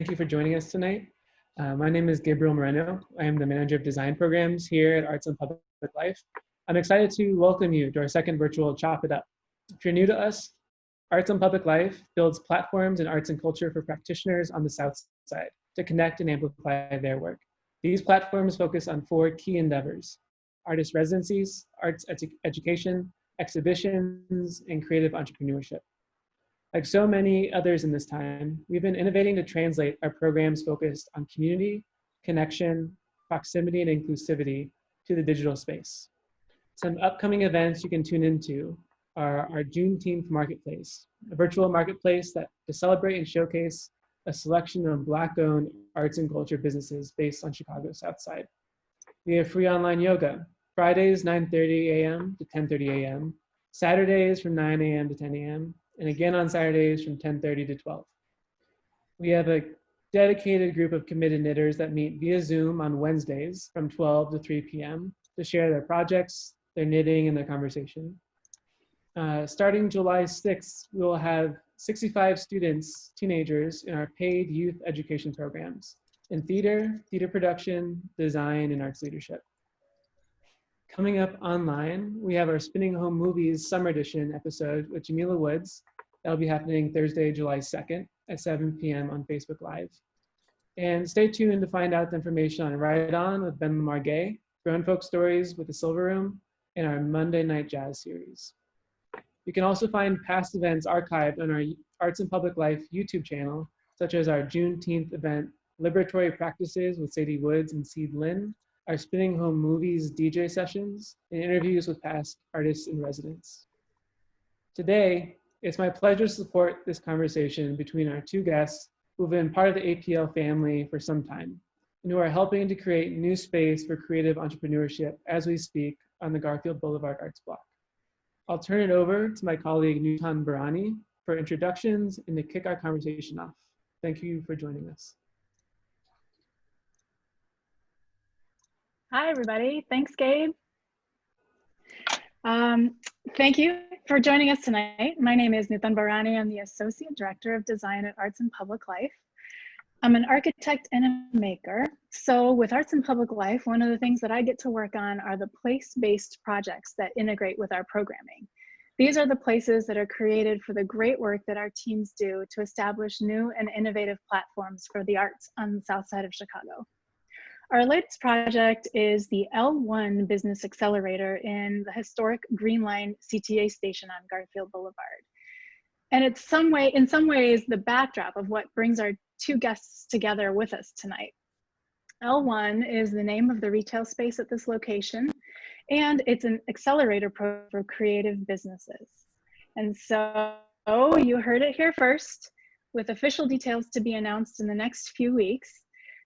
you for joining us tonight. My name is Gabriel Moreno. I am the Manager of Design Programs here at Arts and Public Life. I'm excited to welcome you to our second virtual Chop It Up. If you're new to us, Arts and Public Life builds platforms in arts and culture for practitioners on the South Side to connect and amplify their work. These platforms focus on 4 key endeavors: artist residencies, arts education, exhibitions, and creative entrepreneurship. Like so many others in this time, we've been innovating to translate our programs focused on community, connection, proximity, and inclusivity to the digital space. Some upcoming events you can tune into are our Juneteenth Marketplace, a virtual marketplace to celebrate and showcase a selection of Black-owned arts and culture businesses based on Chicago's South Side. We have free online yoga, Fridays 9:30 a.m. to 10:30 a.m., Saturdays from 9 a.m. to 10 a.m., and again on Saturdays from 10:30 to 12. We have a dedicated group of committed knitters that meet via Zoom on Wednesdays from 12 to 3 p.m. to share their projects, their knitting, and their conversation. Starting July 6th, we will have 65 students, teenagers, in our paid youth education programs in theater, theater production, design, and arts leadership. Coming up online, we have our Spinning Home Movies Summer Edition episode with Jamila Woods. That'll be happening Thursday, July 2nd at 7 p.m. on Facebook Live. And stay tuned to find out the information on Ride On with Ben Lamar Gay, Grown Folk Stories with the Silver Room, and our Monday Night Jazz series. You can also find past events archived on our Arts and Public Life YouTube channel, such as our Juneteenth event, Liberatory Practices with Sadie Woods and Seed Lynn, our Spinning Home Movies DJ sessions, and interviews with past artists in residence. Today, it's my pleasure to support this conversation between our 2 guests who have been part of the APL family for some time and who are helping to create new space for creative entrepreneurship as we speak on the Garfield Boulevard Arts Block. I'll turn it over to my colleague Nutan Barani for introductions and to kick our conversation off. Thank you for joining us. Hi, everybody. Thanks, Gabe. Thank you for joining us tonight. My name is Nutan Barani. I'm the Associate Director of Design at Arts and Public Life. I'm an architect and a maker. So with Arts and Public Life, one of the things that I get to work on are the place-based projects that integrate with our programming. These are the places that are created for the great work that our teams do to establish new and innovative platforms for the arts on the South Side of Chicago. Our latest project is the L1 Business Accelerator in the historic Green Line CTA station on Garfield Boulevard. And it's in some ways the backdrop of what brings our 2 guests together with us tonight. L1 is the name of the retail space at this location, and it's an accelerator program for creative businesses. And so you heard it here first, with official details to be announced in the next few weeks.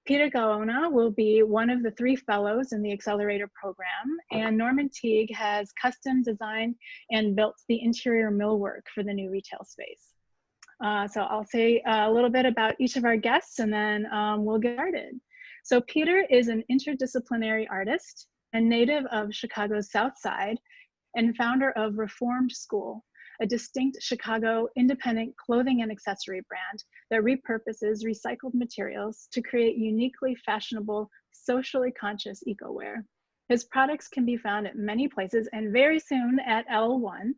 Peter Gaona will be one of the 3 fellows in the accelerator program, and Norman Teague has custom designed and built the interior millwork for the new retail space. So I'll say a little bit about each of our guests, and then we'll get started. So Peter is an interdisciplinary artist, a native of Chicago's South Side, and founder of Reformed School, a distinct Chicago independent clothing and accessory brand that repurposes recycled materials to create uniquely fashionable, socially conscious eco-wear. His products can be found at many places and very soon at L1.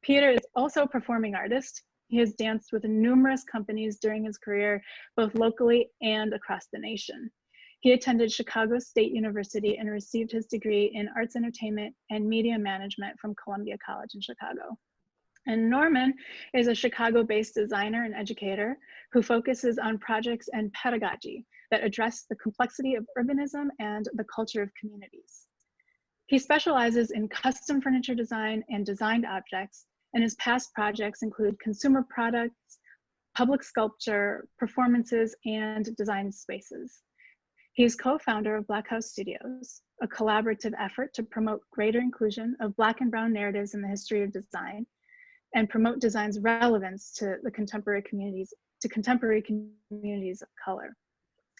Peter is also a performing artist. He has danced with numerous companies during his career, both locally and across the nation. He attended Chicago State University and received his degree in arts entertainment and media management from Columbia College in Chicago. And Norman is a Chicago-based designer and educator who focuses on projects and pedagogy that address the complexity of urbanism and the culture of communities. He specializes in custom furniture design and designed objects, and his past projects include consumer products, public sculpture, performances, and design spaces. He is co-founder of Black House Studios, a collaborative effort to promote greater inclusion of Black and Brown narratives in the history of design, and promote design's relevance to the contemporary communities of color.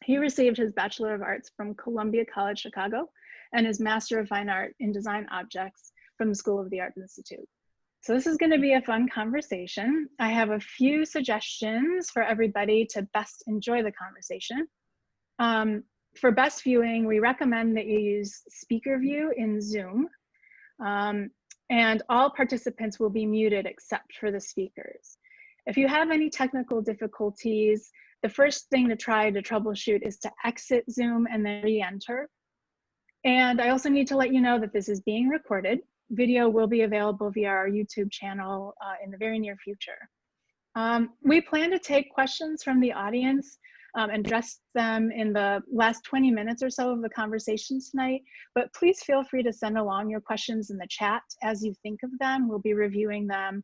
He received his Bachelor of Arts from Columbia College Chicago and his Master of Fine Art in Design Objects from the School of the Art Institute. So this is going to be a fun conversation. I have a few suggestions for everybody to best enjoy the conversation. For best viewing, we recommend that you use speaker view in Zoom. And all participants will be muted except for the speakers. If you have any technical difficulties, the first thing to try to troubleshoot is to exit Zoom and then re-enter. And I also need to let you know that this is being recorded. Video will be available via our YouTube channel in the very near future. We plan to take questions from the audience and address them in the last 20 minutes or so of the conversation tonight, but please feel free to send along your questions in the chat as you think of them. We'll be reviewing them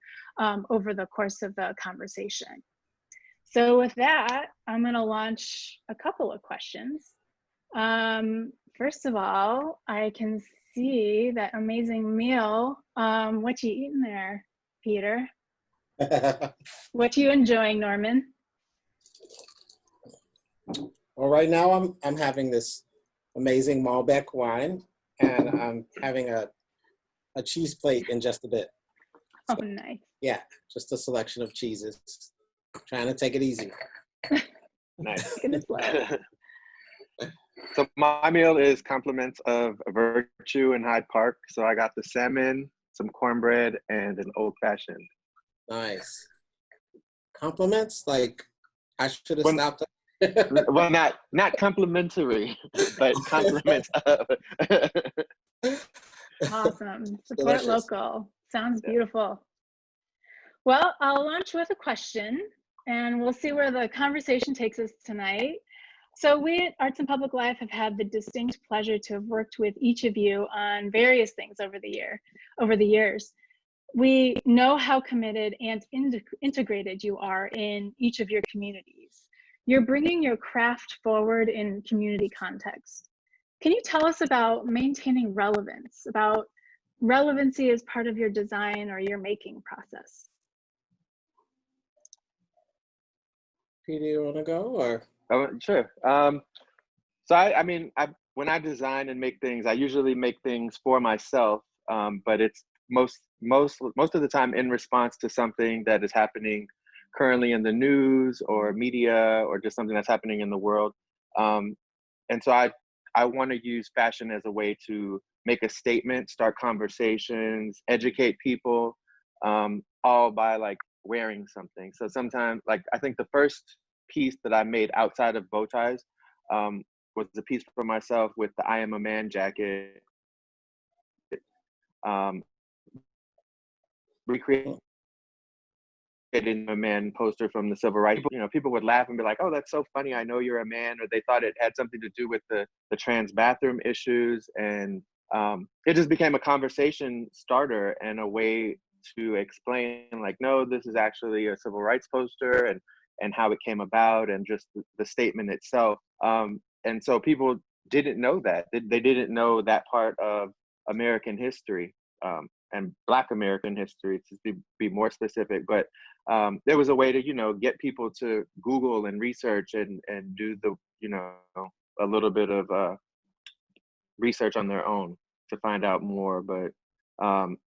over the course of the conversation. So with that, I'm gonna launch a couple of questions. First of all, I can see that amazing meal. What you eating there, Peter? What you enjoying, Norman? Well, right now I'm having this amazing Malbec wine, and I'm having a cheese plate in just a bit. Oh, nice. Yeah, just a selection of cheeses. Trying to take it easy. Nice. So my meal is compliments of Virtue in Hyde Park. So I got the salmon, some cornbread, and an old fashioned. Nice. Compliments? Like I should have stopped. Well, not complimentary, but compliments of. Awesome. Support local. Sounds beautiful. Well, I'll launch with a question and we'll see where the conversation takes us tonight. So we at Arts and Public Life have had the distinct pleasure to have worked with each of you on various things over the years. We know how committed and integrated you are in each of your communities. You're bringing your craft forward in community context. Can you tell us about maintaining relevance, about relevancy as part of your design or your making process? Peter, you want to go or? Oh, sure. So I mean, when I design and make things, I usually make things for myself, but it's most of the time in response to something that is happening currently in the news or media or just something that's happening in the world. And so I want to use fashion as a way to make a statement, start conversations, educate people, all by like wearing something. So sometimes, like I think the first piece that I made outside of bow ties was a piece for myself with the I Am a Man jacket. Recreated a man poster from the civil rights. You know, people would laugh and be like, "Oh, that's so funny. I know you're a man," or they thought it had something to do with the trans bathroom issues, and it just became a conversation starter and a way to explain, like, no, this is actually a civil rights poster, and how it came about, and just the statement itself. And so people didn't know that. They didn't know that part of American history. And Black American history, to be more specific. But there was a way to, you know, get people to Google and research and do the, you know, a little bit of research on their own to find out more. But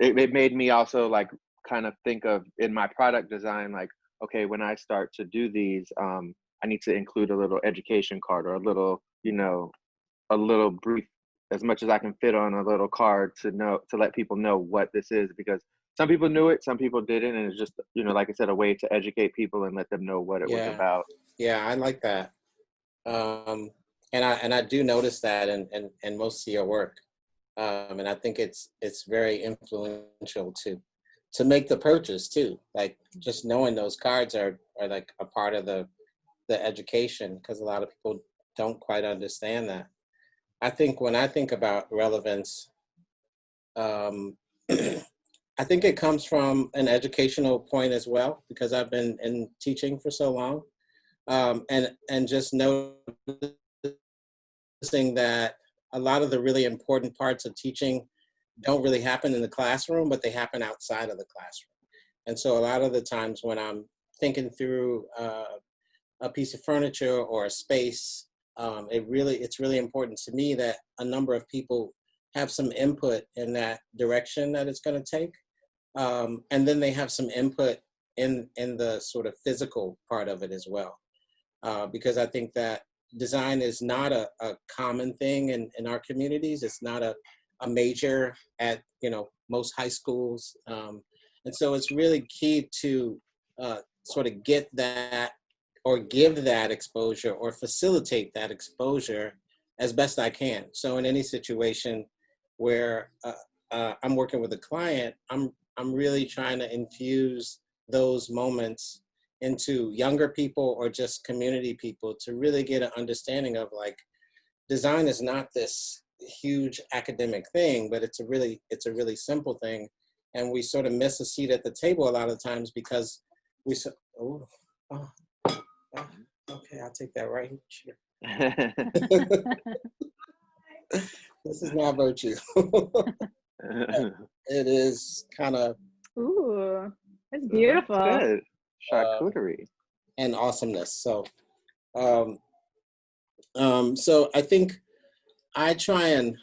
it made me also like kind of think of in my product design, like, okay, when I start to do these, I need to include a little education card or a little, you know, a little brief, as much as I can fit on a little card to let people know what this is, because some people knew it, some people didn't, and it's just, you know, like I said, a way to educate people and let them know what it was about. Yeah, I like that, and I do notice that in most of your work, and I think it's very influential to make the purchase too. Like just knowing those cards are like a part of the education, because a lot of people don't quite understand that. I think when I think about relevance, I think it comes from an educational point as well, because I've been in teaching for so long, and just noticing that a lot of the really important parts of teaching don't really happen in the classroom, but they happen outside of the classroom. And so a lot of the times when I'm thinking through a piece of furniture or a space, it's really important to me that a number of people have some input in that direction that it's going to take. And then they have some input in the sort of physical part of it as well. Because I think that design is not a common thing in our communities. It's not a major at, most high schools. And so it's really key to sort of get that or give that exposure or facilitate that exposure as best I can. So in any situation where I'm working with a client, I'm really trying to infuse those moments into younger people or just community people to really get an understanding of, like, design is not this huge academic thing, but it's a really simple thing. And we sort of miss a seat at the table a lot of times because we say, okay, I'll take that right here. This is not virtue. It is kind of. Ooh, that's beautiful. That's good. Charcuterie. And awesomeness. So, so I think I try and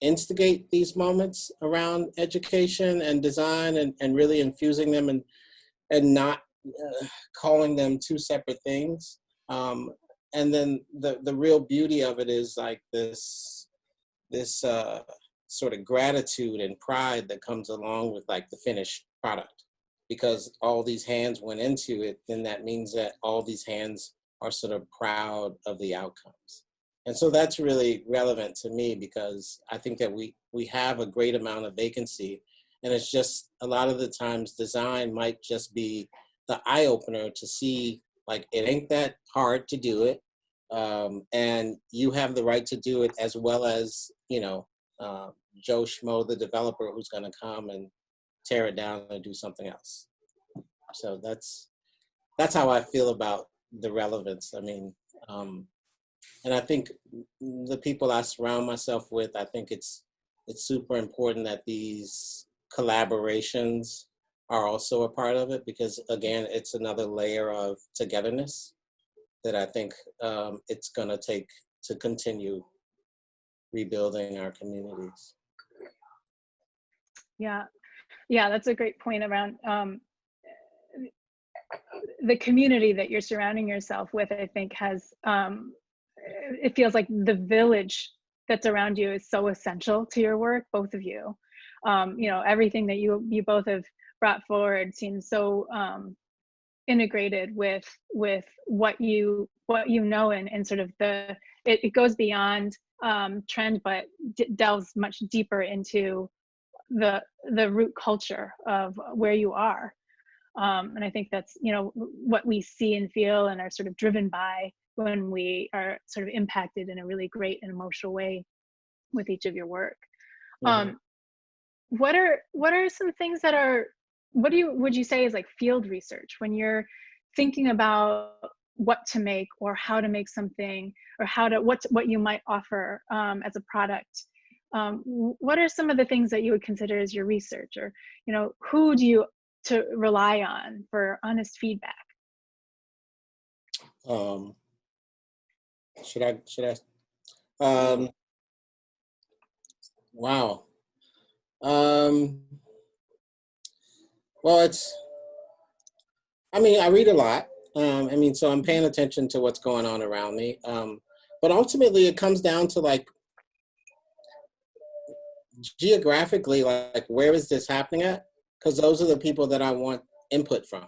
instigate these moments around education and design and really infusing them and not calling them two separate things. And then the real beauty of it is like this sort of gratitude and pride that comes along with like the finished product, because all these hands went into it. Then that means that all these hands are sort of proud of the outcomes. And so that's really relevant to me, because I think that we have a great amount of vacancy, and it's just a lot of the times design might just be the eye opener to see, like, it ain't that hard to do it. And you have the right to do it, as well as, Joe Schmo, the developer, who's going to come and tear it down and do something else. So that's how I feel about the relevance. I mean, and I think the people I surround myself with, I think it's super important that these collaborations are also a part of it, because again, it's another layer of togetherness that I think it's going to take to continue rebuilding our communities. Yeah, that's a great point around the community that you're surrounding yourself with. I think has it feels like the village that's around you is so essential to your work, both of you. Everything that you both have brought forward seems so integrated with what you know, and sort of it goes beyond trend, but delves much deeper into the root culture of where you are. And I think that's, what we see and feel and are sort of driven by when we are sort of impacted in a really great and emotional way with each of your work. Mm-hmm. What are some things that are, would you say is like field research when you're thinking about what to make or how to make something, or what you might offer as a product? What are some of the things that you would consider as your research, or who do you to rely on for honest feedback? Should I wow. Well, I read a lot. So I'm paying attention to what's going on around me. But ultimately it comes down to, like, geographically, like, where is this happening at? Because those are the people that I want input from.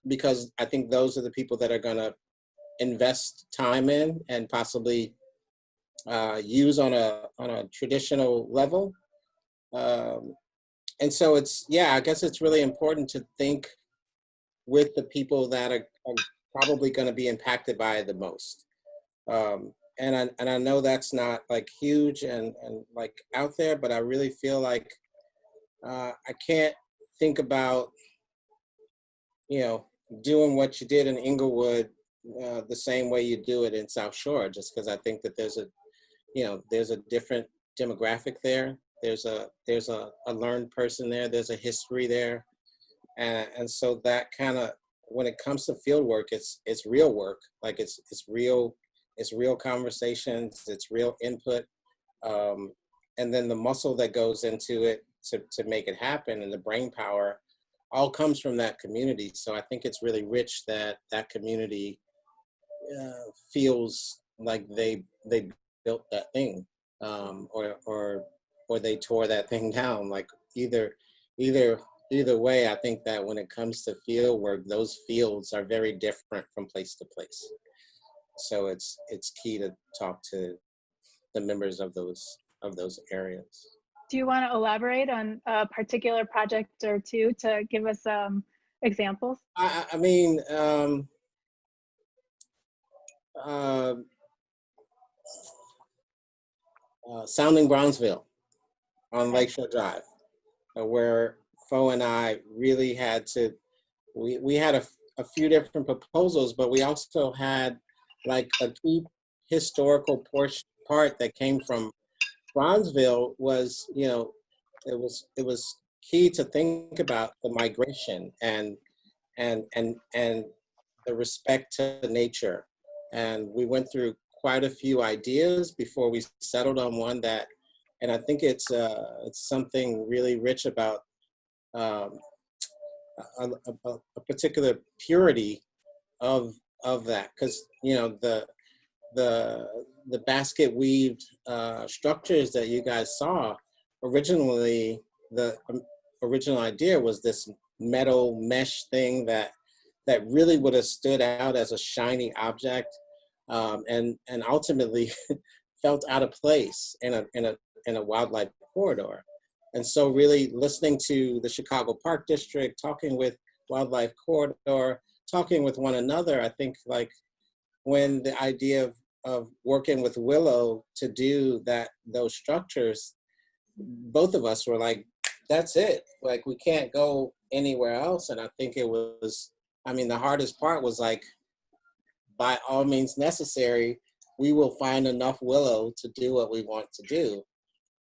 Because I think those are the people that are going to invest time in and possibly use on a traditional level. And so I guess it's really important to think with the people that are probably going to be impacted by it the most. And I know that's not like huge and like out there, but I really feel like I can't think about, doing what you did in Inglewood the same way you do it in South Shore, just because I think that there's a different demographic there. There's a learned person there. There's a history there. And so that kind of, when it comes to field work, it's real work. Like it's real conversations, it's real input. And then the muscle that goes into it to make it happen, and the brain power all comes from that community. So I think it's really rich that that community feels like they built that thing, or they tore that thing down. Like either either way, I think that when it comes to field work, those fields are very different from place to place. So it's key to talk to the members of those areas. Do you want to elaborate on a particular project or two to give us examples? I mean, Sounding Brownsville on Lakeshore Drive, where Fo and I really had to, we had a few different proposals, but we also had like a key historical part that came from Brownsville was, you know, it was key to think about the migration and the respect to nature. And we went through quite a few ideas before we settled on one that, and I think it's something really rich about a particular purity of that, because you know the basket weaved structures that you guys saw originally, the original idea was this metal mesh thing that really would have stood out as a shiny object, and ultimately felt out of place in a wildlife corridor. And so really listening to the Chicago Park District, talking with Wildlife Corridor, talking with one another, I think like when the idea of working with Willow to do those structures, both of us were like, that's it. Like we can't go anywhere else. And I think it was, I mean, the hardest part was like, by all means necessary, we will find enough willow to do what we want to do.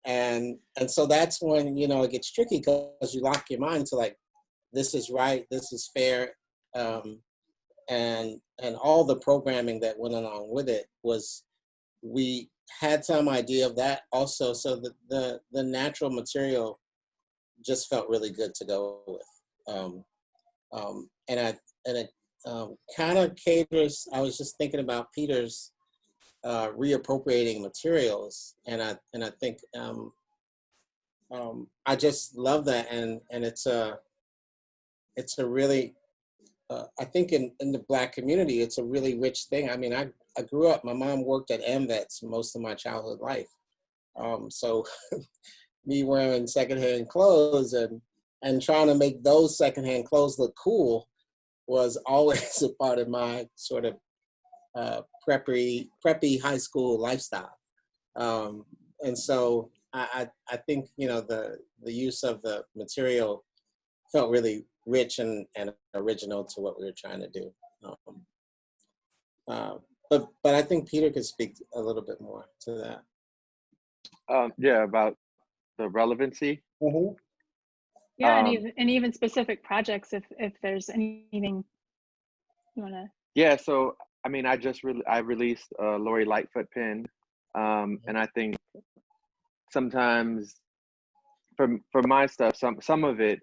And so that's when, you know, it gets tricky because you lock your mind to like, this is right, this is fair. And all the programming that went along with it was, we had some idea of that also. So the natural material just felt really good to go with. And it kind of caters, I was just thinking about Peter's reappropriating materials, and I think I just love that, and it's a really I think in the Black community it's a really rich thing. I mean, I grew up, my mom worked at MVets most of my childhood life, so me wearing secondhand clothes and trying to make those secondhand clothes look cool was always a part of my sort of preppy high school lifestyle. And so I think, you know, the use of the material felt really rich and original to what we were trying to do. But I think Peter could speak a little bit more to that. Yeah, about the relevancy. Mm-hmm. Yeah, and even specific projects, if there's anything you want to. Yeah, so I mean, I released a Lori Lightfoot pin, and I think sometimes for my stuff, some of it,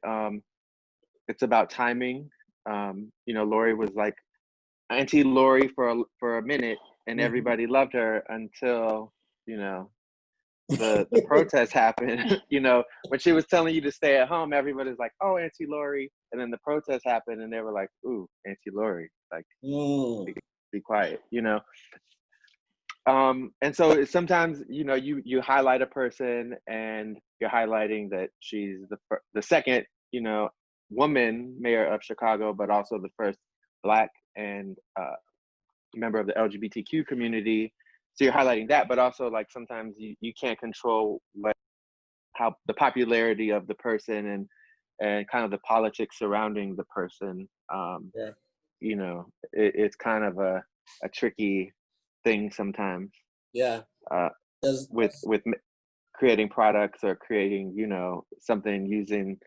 it's about timing. You know, Lori was like Auntie Lori for a minute, and everybody loved her until, you know, the protest happened. You know, when she was telling you to stay at home, everybody's like, oh, Auntie Lori. And then the protest happened and they were like, ooh, Auntie Lori, like, be quiet, you know? And so sometimes, you know, you highlight a person and you're highlighting that she's the second, you know, woman mayor of Chicago, but also the first Black and member of the LGBTQ community. So you're highlighting that, but also like sometimes you can't control how the popularity of the person and kind of the politics surrounding the person. Yeah. You know, it's kind of a tricky thing sometimes. Yeah. With creating products or creating, you know, something using,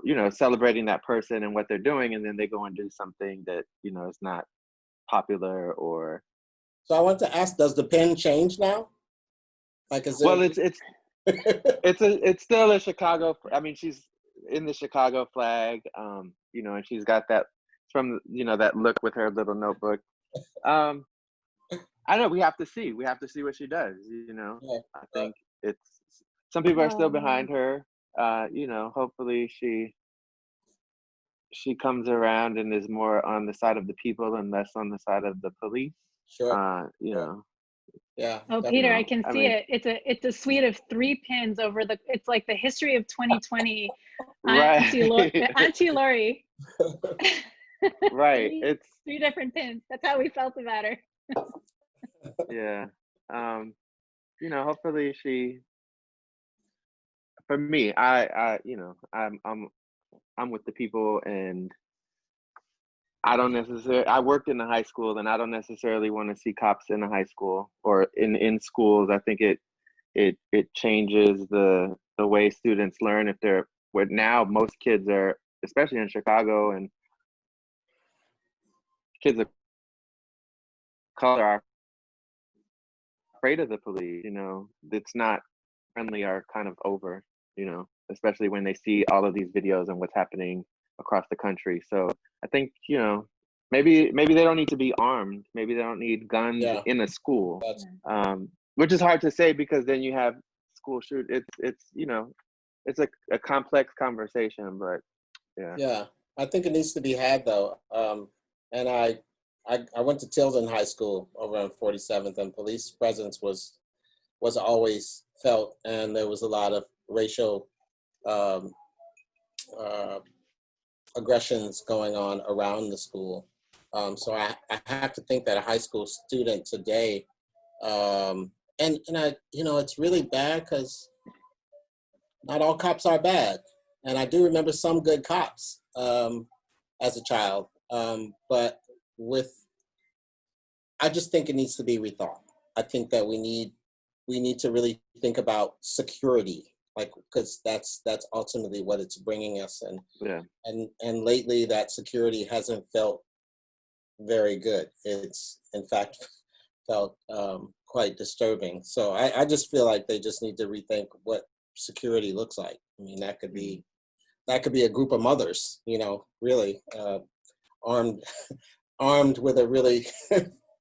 you know, celebrating that person and what they're doing, and then they go and do something that, you know, is not popular or. So I want to ask, does the pen change now? Like, is there? Well, it's still a Chicago. I mean, she's in the Chicago flag, you know, and she's got that from, you know, that look with her little notebook. I know we have to see what she does, you know. Yeah. I think it's, some people are still Yeah. behind her. You know, hopefully she comes around and is more on the side of the people and less on the side of the police. Sure. You Sure. know, Yeah. Oh, you Peter, I know, can I see mean, it. It's a suite of 3 pins over the. It's like the history of 2020. right. Auntie Lori. Right. three, It's, three different pins. That's how we felt about her. yeah. You know, hopefully for me, you know, I'm with the people, and I don't necessarily, I worked in the high school, and I don't necessarily want to see cops in the high school or in schools. I think it changes the way students learn. If they're, where now most kids are, especially in Chicago, and kids of color are afraid of the police, you know. It's not friendly, are kind of over, you know, especially when they see all of these videos and what's happening across the country. So I think, you know, maybe they don't need to be armed. Maybe they don't need guns Yeah. in a school, That's, which is hard to say because then you have school shoot. It's you know, it's a complex conversation, but yeah. yeah. I think it needs to be had though. And I went to Tilden High School over on 47th, and police presence was always felt, and there was a lot of racial um, uh, aggressions going on around the school. So I have to think that a high school student today, and I, you know, it's really bad because not all cops are bad, and I do remember some good cops as a child, but with, I just think it needs to be rethought. I think that we need to really think about security, like, because that's ultimately what it's bringing us, Yeah. and lately that security hasn't felt very good. It's in fact felt quite disturbing. So I just feel like they just need to rethink what security looks like. I mean, that could be a group of mothers, you know, really armed armed with a really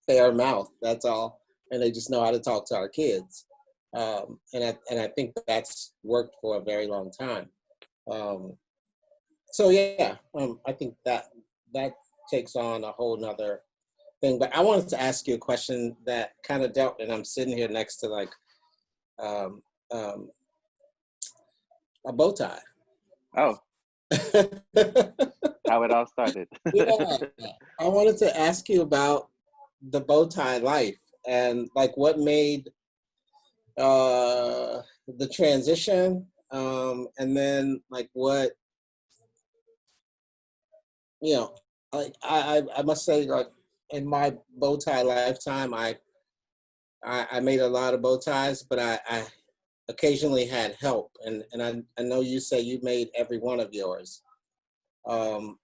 fair mouth. That's all, and they just know how to talk to our kids. And I think that's worked for a very long time. So yeah, I think that takes on a whole nother thing. But I wanted to ask you a question that kind of dealt, and I'm sitting here next to like um, um, a bow tie. Oh, how it all started. Yeah, I wanted to ask you about the bow tie life and like what made the transition, and then like what, you know, like I must say, like in my bow tie lifetime, I made a lot of bow ties, but I occasionally had help, and I know you say you made every one of yours. Um,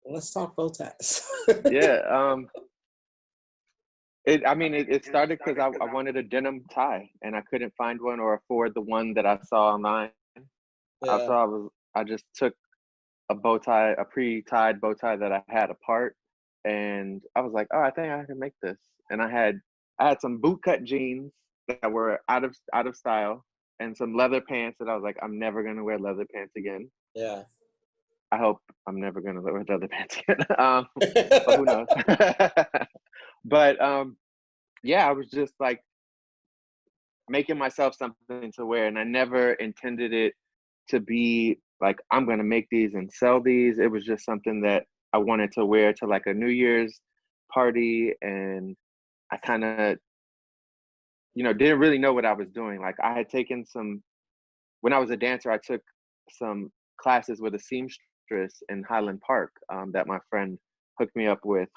let's talk bow ties. Yeah. I mean, it started because I wanted a denim tie and I couldn't find one or afford the one that I saw online. Yeah, I just took a bow tie, a pre-tied bow tie that I had apart, and I was like, oh, I think I can make this. And I had some bootcut jeans that were out of style, and some leather pants that I was like, I'm never gonna wear leather pants again. yeah. I hope I'm never gonna wear leather pants again. But who knows? But yeah, I was just like making myself something to wear, and I never intended it to be like, I'm gonna make these and sell these. It was just something that I wanted to wear to like a New Year's party, and I kind of, you know, didn't really know what I was doing. Like I had taken some, when I was a dancer, I took some classes with a seamstress in Highland Park, that my friend hooked me up with,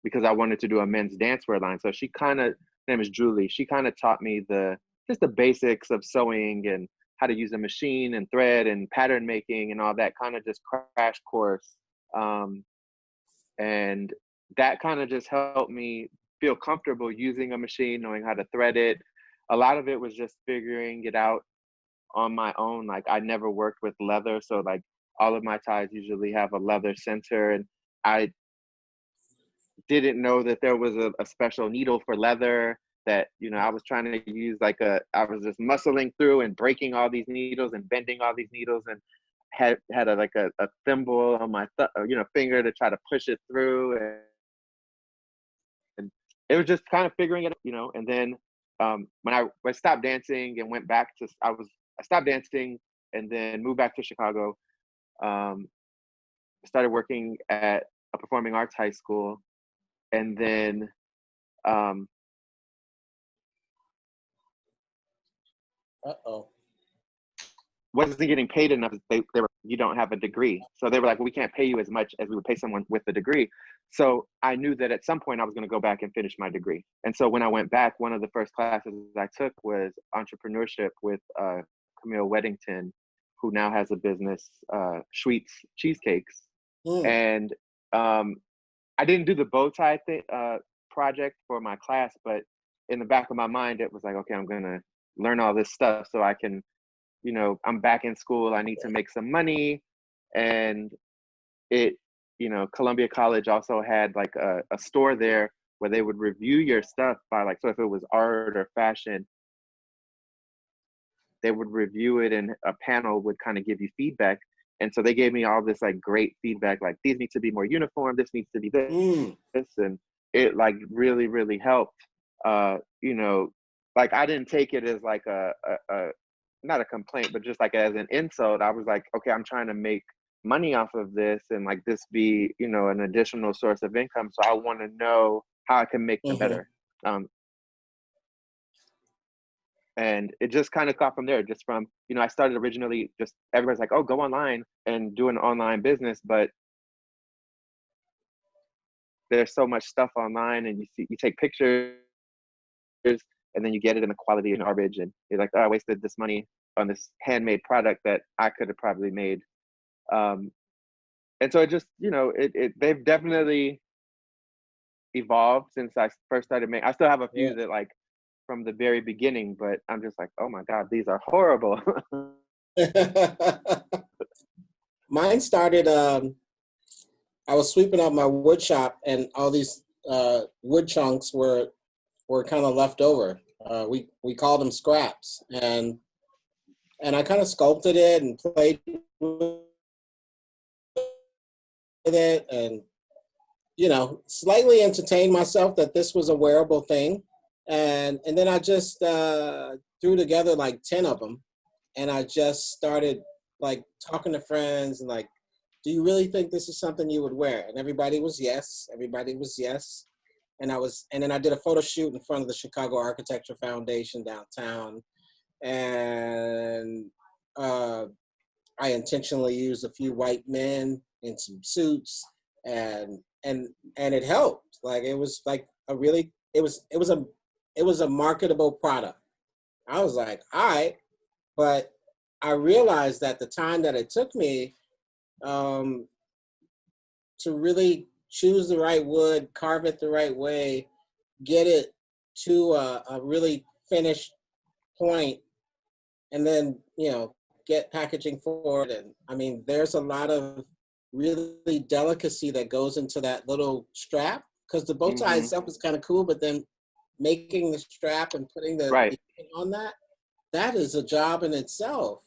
because I wanted to do a men's dancewear line. So she kind of, her name is Julie. She kind of taught me just the basics of sewing and how to use a machine and thread and pattern making and all that, kind of just crash course. And that kind of just helped me feel comfortable using a machine, knowing how to thread it, a lot of it was just figuring it out on my own. Like I never worked with leather, so like all of my ties usually have a leather center, and I didn't know that there was a special needle for leather, that, you know, I was trying to use I was just muscling through and breaking all these needles and bending all these needles, and had a thimble on my finger to try to push it through, and it was just kind of figuring it out, you know. And then when I stopped dancing and went back to I stopped dancing and then moved back to Chicago. Started working at a performing arts high school, and then wasn't getting paid enough. They were, you don't have a degree. So they were like, well, we can't pay you as much as we would pay someone with a degree. So I knew that at some point I was going to go back and finish my degree. And so when I went back, one of the first classes I took was entrepreneurship with Camille Weddington, who now has a business, Sweets Cheesecakes. And I didn't do the bow tie project for my class, but in the back of my mind, it was like, okay, I'm going to learn all this stuff so I can, you know, I'm back in school, I need to make some money. And it, you know, Columbia College also had like a store there where they would review your stuff by like, so if it was art or fashion, they would review it and a panel would kind of give you feedback. And so they gave me all this like great feedback, like these need to be more uniform, this needs to be this. And it like really, really helped. You know, like I didn't take it as like a not a complaint, but just like as an insult. I was like, okay, I'm trying to make money off of this and like this be, you know, an additional source of income. So I want to know how I can make them better. And it just kind of got from there, just from, you know, I started originally just, everybody's like, oh, go online and do an online business. But there's so much stuff online and you take pictures and then you get it in the quality of garbage. And you're like, oh, I wasted this money on this handmade product that I could have probably made. And so it just, you know, they've definitely evolved since I first started making. I still have a few that like from the very beginning, but I'm just like, oh my God, these are horrible. Mine started, I was sweeping out my wood shop and all these wood chunks were kind of left over. We called them scraps, and I kind of sculpted it and played with it, and you know, slightly entertained myself that this was a wearable thing, and then I just threw together like 10 of them, and I just started like talking to friends and like, do you really think this is something you would wear? And everybody was yes. And then I did a photo shoot in front of the Chicago Architecture Foundation downtown. And I intentionally used a few white men in some suits, and it helped. Like it was like it was a marketable product. I was like, all right, but I realized that the time that it took me to really choose the right wood, carve it the right way, get it to a really finished point, and then, you know, get packaging for it. And I mean, there's a lot of really delicacy that goes into that little strap, because the bow tie itself is kind of cool, but then making the strap and putting the on that is a job in itself.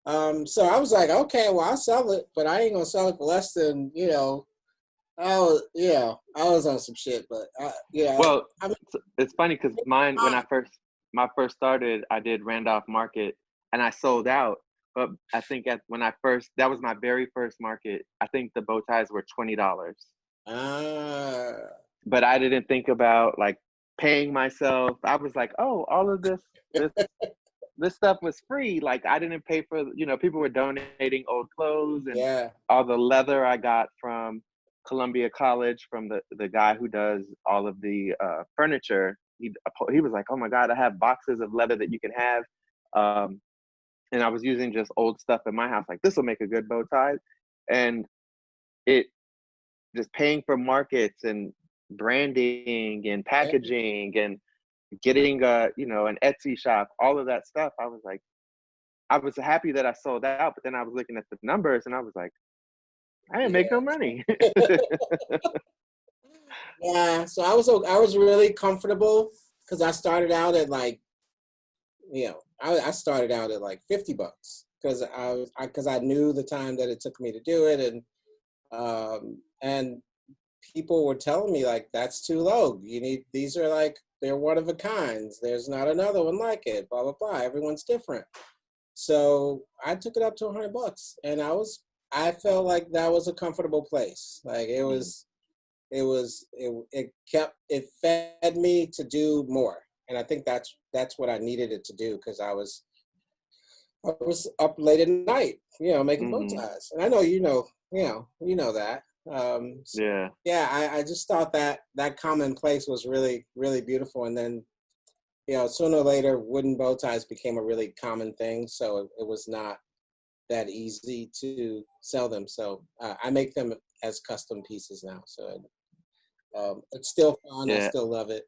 So I was like, okay, well, I'll sell it, but I ain't gonna sell it for less than, you know, I was on some shit, but yeah. Well, I mean, it's funny because mine, when I first started, I did Randolph Market and I sold out. But I think that was my very first market. I think the bow ties were $20. But I didn't think about like paying myself. I was like, oh, all of this stuff was free. Like I didn't pay for, you know, people were donating old clothes and all the leather I got from Columbia College from the guy who does all of the furniture. He was like, oh my God, I have boxes of leather that you can have. And I was using just old stuff in my house. Like, this will make a good bow tie. And it just paying for markets and branding and packaging and getting a, you know, an Etsy shop, all of that stuff. I was like, I was happy that I sold out, but then I was looking at the numbers and I was like, I didn't make no money. Yeah, so I was really comfortable because I started out at like, you know, I started out at like $50 because I knew the time that it took me to do it, and people were telling me like, that's too low. You need, these are like, they're one of a kinds. There's not another one like it. Blah blah blah. Everyone's different. So I took it up to $100, and I felt like that was a comfortable place. Like it fed me to do more, and I think that's what I needed it to do, because I was up late at night, you know, making bow ties, and I know you know that. Yeah. Yeah, I just thought that commonplace was really really beautiful, and then, you know, sooner or later, wooden bow ties became a really common thing, so it was not that easy to sell them. So I make them as custom pieces now. So it's still fun. I Yeah. still love it.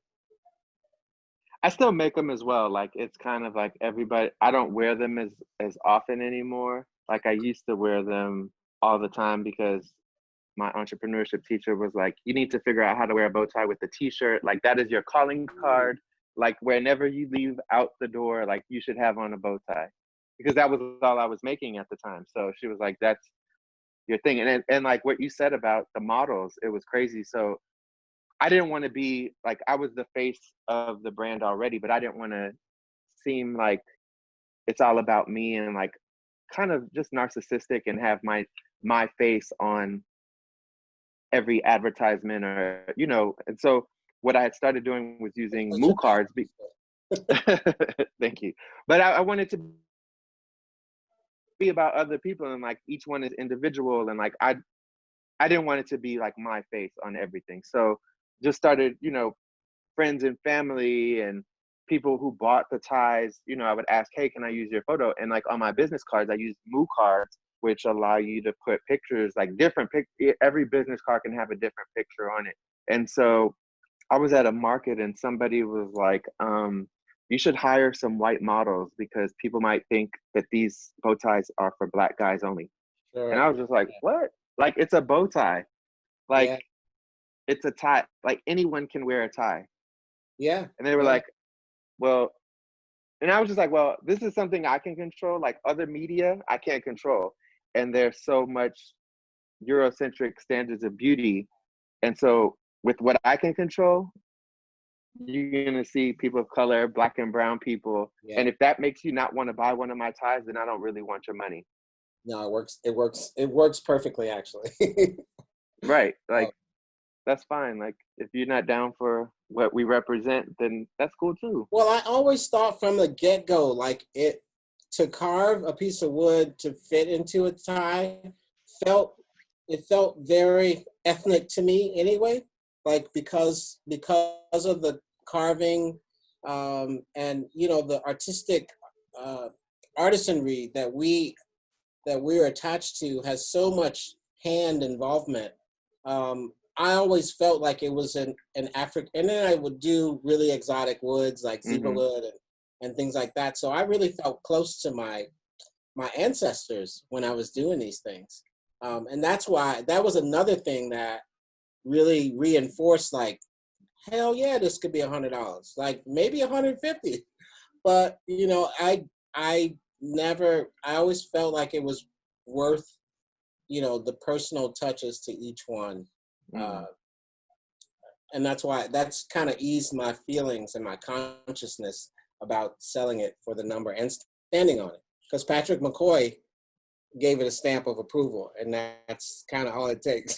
I still make them as well. Like, it's kind of like everybody, I don't wear them as often anymore. Like, I used to wear them all the time because my entrepreneurship teacher was like, you need to figure out how to wear a bow tie with the t-shirt. Like, that is your calling card. Like, whenever you leave out the door, like, you should have on a bow tie, because that was all I was making at the time. So she was like, that's your thing. And like what you said about the models, it was crazy. So I didn't want to be like, I was the face of the brand already, but I didn't want to seem like it's all about me and like kind of just narcissistic and have my face on every advertisement, or, you know. And so what I had started doing was using Moo cards. Thank you. But I wanted to be about other people, and like each one is individual, and like I didn't want it to be like my face on everything. So just started, you know, friends and family and people who bought the ties, you know, I would ask, hey, can I use your photo? And like on my business cards, I use Moo cards, which allow you to put pictures, like different every business card can have a different picture on it. And so I was at a market and somebody was like, you should hire some white models because people might think that these bow ties are for Black guys only. Sure. And I was just like, what? Like, it's a bow tie. Like, Yeah. it's a tie. Like, anyone can wear a tie. Yeah. And they were like, well, and I was just like, well, this is something I can control. Like, other media, I can't control. And there's so much Eurocentric standards of beauty. And so with what I can control, you're going to see people of color, Black and brown people. Yeah. And if that makes you not want to buy one of my ties, then I don't really want your money. No, it works perfectly, actually. Right. Like, that's fine. Like, if you're not down for what we represent, then that's cool too. Well, I always thought from the get-go, like, to carve a piece of wood to fit into a tie felt very ethnic to me anyway, like because of the carving, and, you know, the artistic artisanry that we're attached to has so much hand involvement. I always felt like it was an African, and then I would do really exotic woods like zebra wood and things like that. So I really felt close to my ancestors when I was doing these things. And that's why, that was another thing that really reinforced, like, hell yeah, this could be $100, like maybe $150. But, you know, I always felt like it was worth, you know, the personal touches to each one. And that's kind of eased my feelings and my consciousness about selling it for the number and standing on it. Because Patrick McCoy gave it a stamp of approval, and that's kind of all it takes.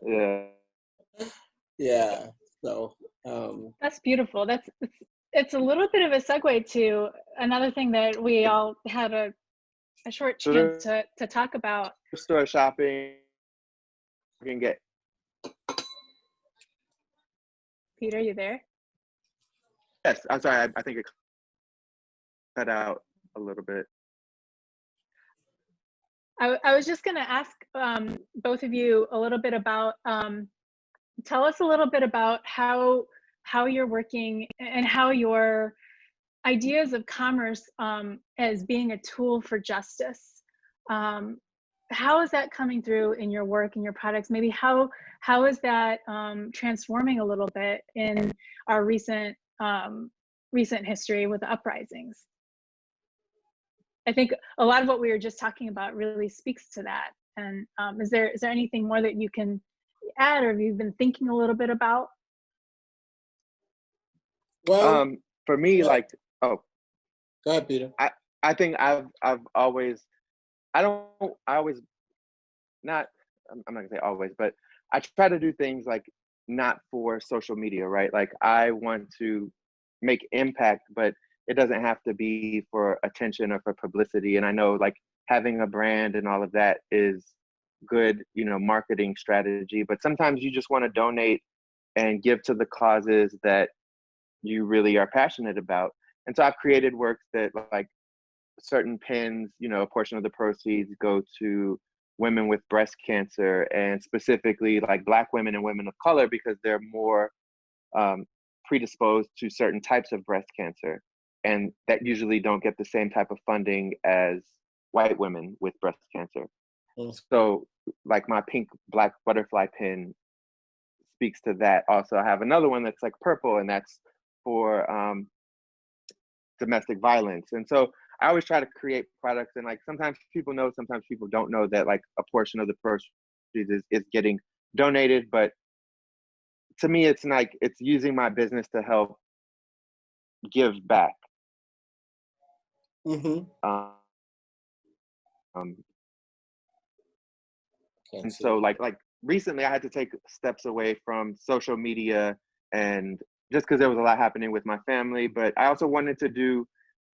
Yeah. Yeah. So That's beautiful. It's a little bit of a segue to another thing that we all had a short chance to talk about. Store shopping, you can get. Peter, you there? Yes, I'm sorry. I think it cut out a little bit. I was just going to ask both of you a little bit about, tell us a little bit about how how you're working and how your ideas of commerce as being a tool for justice. How is that coming through in your work and your products? Maybe how is that transforming a little bit in our recent history with the uprisings? I think a lot of what we were just talking about really speaks to that. And is there anything more that you can add, or have you been thinking a little bit about? Well, For me, yeah. like, oh, Go ahead, Peter. I think I've always, I always not, I'm not gonna say always, but I try to do things like not for social media, right? Like I want to make impact, but it doesn't have to be for attention or for publicity. And I know like having a brand and all of that is good, you know, marketing strategy, but sometimes you just want to donate and give to the causes that you really are passionate about. And so I've created works that like certain pins, you know, a portion of the proceeds go to women with breast cancer, and specifically like Black women and women of color because they're more predisposed to certain types of breast cancer, and that usually don't get the same type of funding as white women with breast cancer. Mm. So like my pink black butterfly pin speaks to that. Also, I have another one that's like purple, and that's for domestic violence. And so I always try to create products, and like sometimes people know, sometimes people don't know that like a portion of the proceeds is getting donated. But to me, it's like it's using my business to help give back. Mm-hmm. Um, Can't and see so it. like recently I had to take steps away from social media, and just because there was a lot happening with my family, but I also wanted to do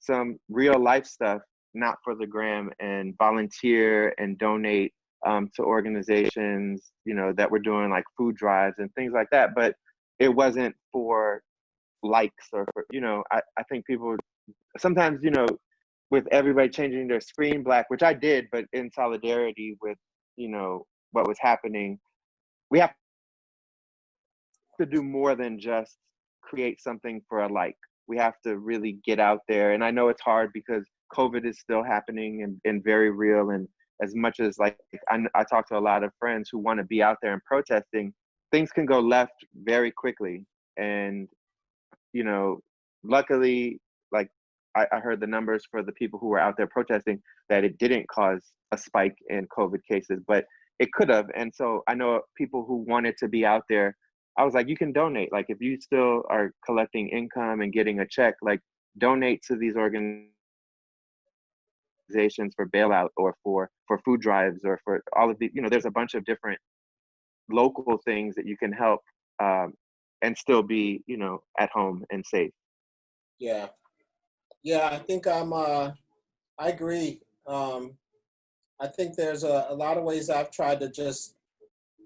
some real life stuff, not for the gram, and volunteer and donate to organizations, you know, that were doing like food drives and things like that. But it wasn't for likes or for, you know, I think people sometimes, you know, with everybody changing their screen black, which I did, but in solidarity with, you know, what was happening, we have to do more than just create something for a like. We have to really get out there. And I know it's hard because COVID is still happening and very real. And as much as like I talk to a lot of friends who want to be out there and protesting, things can go left very quickly. And, you know, luckily, like I heard the numbers for the people who were out there protesting that it didn't cause a spike in COVID cases, but it could have. And so I know people who wanted to be out there, I was like, you can donate. Like if you still are collecting income and getting a check, like donate to these organizations for bailout or for food drives or for all of the, you know, there's a bunch of different local things that you can help and still be, you know, at home and safe. Yeah. Yeah, I think I agree. I think there's a lot of ways I've tried to just,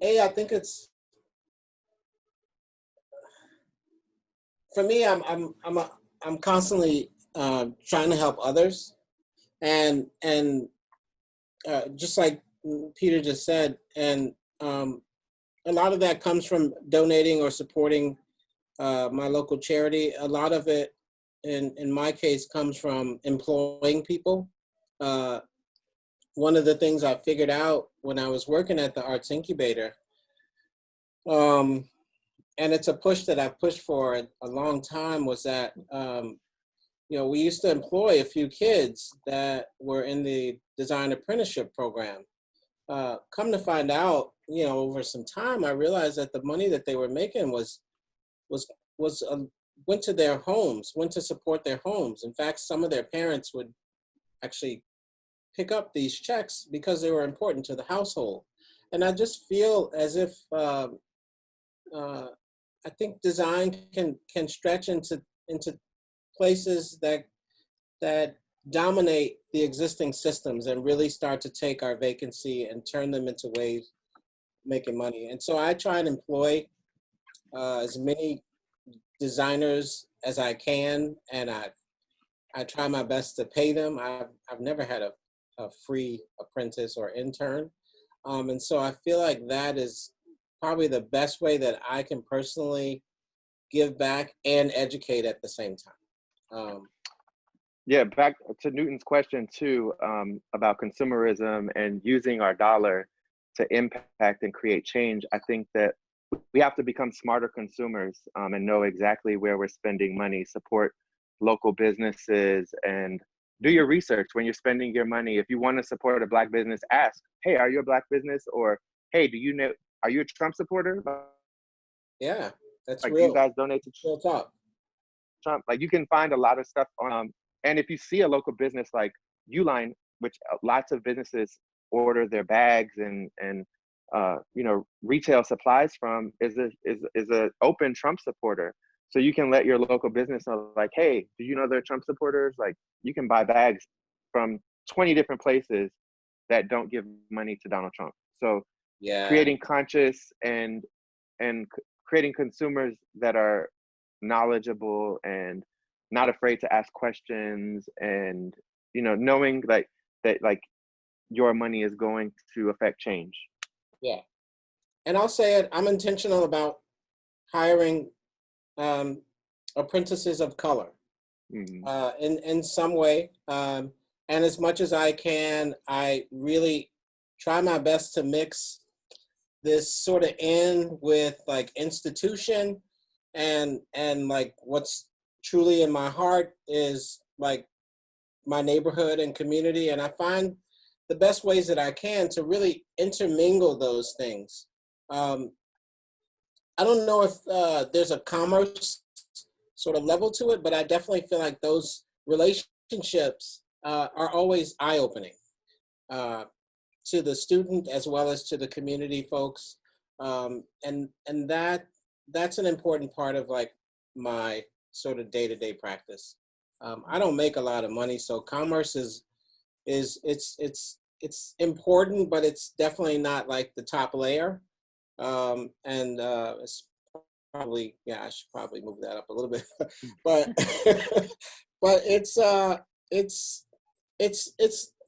I think it's, for me, I'm constantly trying to help others, and just like Peter just said, and a lot of that comes from donating or supporting my local charity. A lot of it, in my case, comes from employing people. One of the things I figured out when I was working at the Arts Incubator, and it's a push that I've pushed for a long time, was that you know, we used to employ a few kids that were in the design apprenticeship program. Come to find out, you know, over some time, I realized that the money that they were making was went to their homes, went to support their homes. In fact, some of their parents would actually pick up these checks because they were important to the household. And I just feel as if I think design can stretch into places that dominate the existing systems and really start to take our vacancy and turn them into ways of making money. And so I try and employ as many designers as I can, and I try my best to pay them. I've never had a free apprentice or intern. And so I feel like that is probably the best way that I can personally give back, and educate at the same time. Yeah, back to Newton's question too, about consumerism and using our dollar to impact and create change. I think that we have to become smarter consumers, and know exactly where we're spending money, support local businesses, and do your research when you're spending your money. If you want to support a Black business, ask, hey, are you a Black business? Or, hey, are you a Trump supporter? Yeah, that's Like, real. do you guys donate to Real talk. Trump? Like, you can find a lot of stuff on, and if you see a local business like Uline, which lots of businesses order their bags and retail supplies from, is a open Trump supporter. So you can let your local business know, like, hey, do you know they're Trump supporters? Like, you can buy bags from 20 different places that don't give money to Donald Trump. So Yeah, creating conscious and creating consumers that are knowledgeable and not afraid to ask questions, and knowing that your money is going to affect change. yeah. And I'll say it, I'm intentional about hiring apprentices of color in some way. And as much as I can, I really try my best to mix this sort of in with like institution and like what's truly in my heart is like my neighborhood and community. And I find the best ways that I can to really intermingle those things. I don't know if there's a commerce sort of level to it, but I definitely feel like those relationships are always eye-opening to the student as well as to the community folks, and that's an important part of like my sort of day-to-day practice. I don't make a lot of money, so commerce is it's important, but it's definitely not like the top layer. It's probably, yeah, I should probably move that up a little bit, but but it's